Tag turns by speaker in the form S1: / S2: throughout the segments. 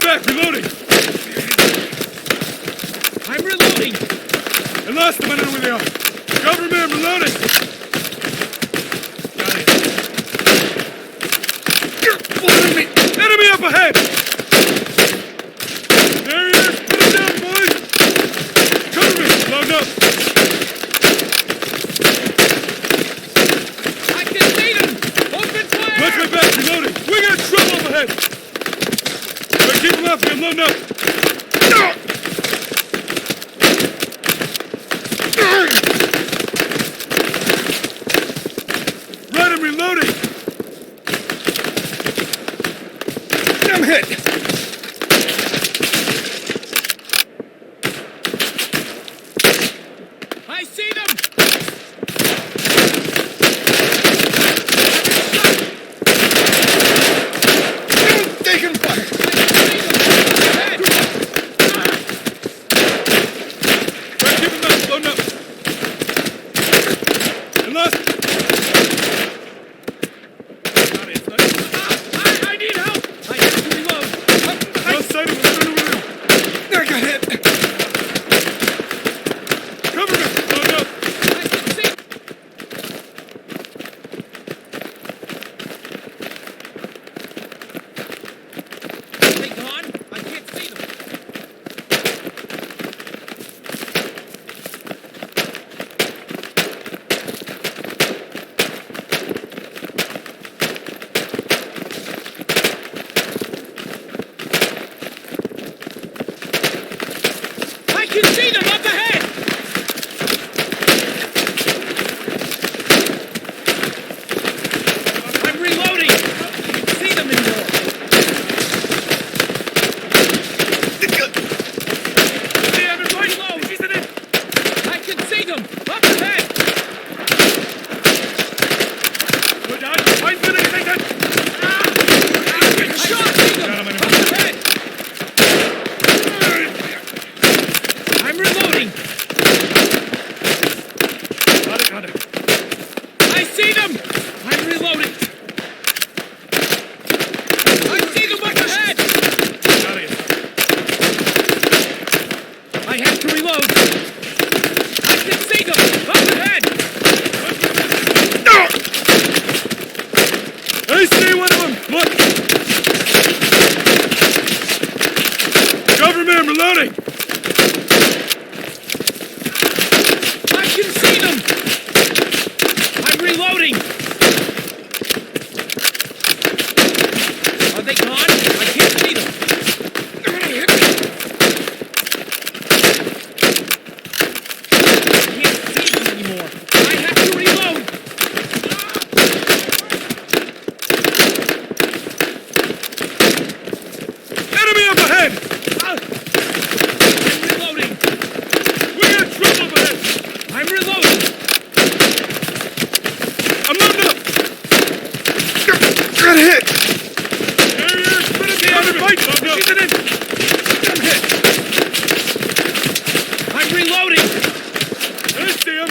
S1: back, reloading!
S2: I'm reloading!
S1: I lost him, I don't know where they are. Cover me, I'm reloading! Got it. Enemy up ahead! There he is! Put him down, boys! Cover me! Load up!
S2: I can see them! Open fire!
S1: Watch my back, reloading! We got trouble up ahead! Right, keep him off me, I'm loading up! Right, I'm reloading! I'm hit!
S2: I see them!
S1: Taking fire! Right, keep him up, loading up! And lost!
S2: I need help! I have to reload!
S1: Lost sight of him, I don't know where they are. I got hit! Cover me, loading up!
S2: I can see... Are they gone? I can't see them. I can see them up ahead! I'm reloading! I can see them anymore!
S1: Hey, everybody, low! She's in it!
S2: I can see them! Up ahead!
S1: We're done! I'm gonna take that!
S2: I can see them! Up ahead! I'm reloading!
S1: Got it.
S2: I see them! I'm reloading! I see them up ahead!
S1: Got it.
S2: I have to reload! I can see them! Up ahead!
S1: I see one of them! Look! Cover me, I'm reloading!
S2: I can see them! I'm reloading! Are they gone? I can't see them! I can't see them anymore! I have to reload!
S1: Enemy up ahead!
S2: I'm reloading!
S1: We got trouble up ahead!
S2: I'm reloading!
S1: I'm loading up! Got hit! There he is! Put him down! Fight! She's in it! I'm hit!
S2: I'm reloading!
S1: I see him!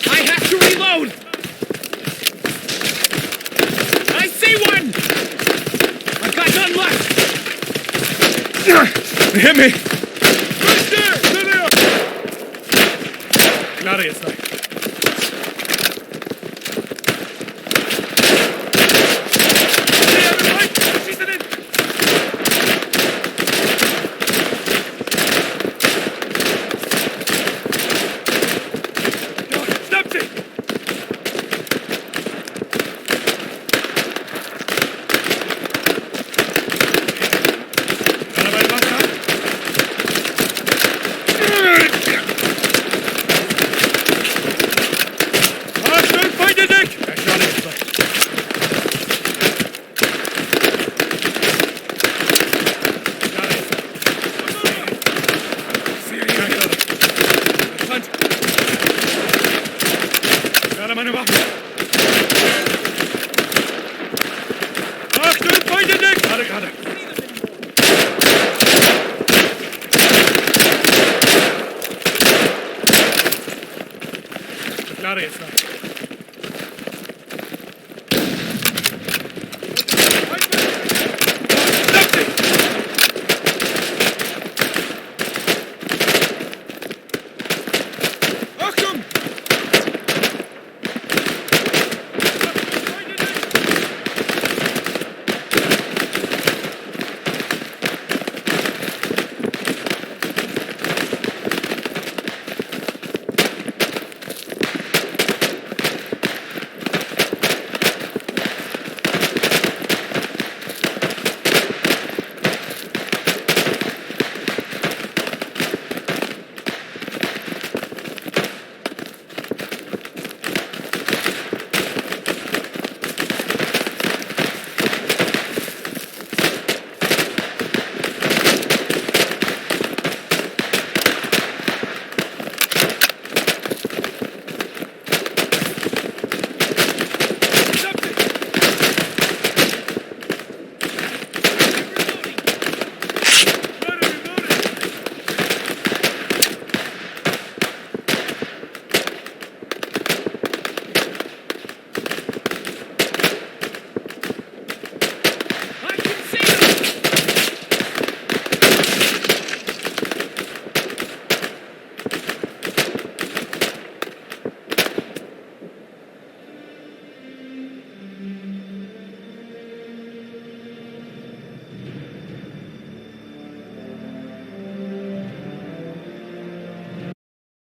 S2: I have to reload! I see one! I've got none left!
S1: They hit me! Right there! There they are! Got it, it's not. Hey, everybody! She's in it! Stop it! meine Waffe! Achtung, Feinde entdeckt! Gerade. Klare jetzt.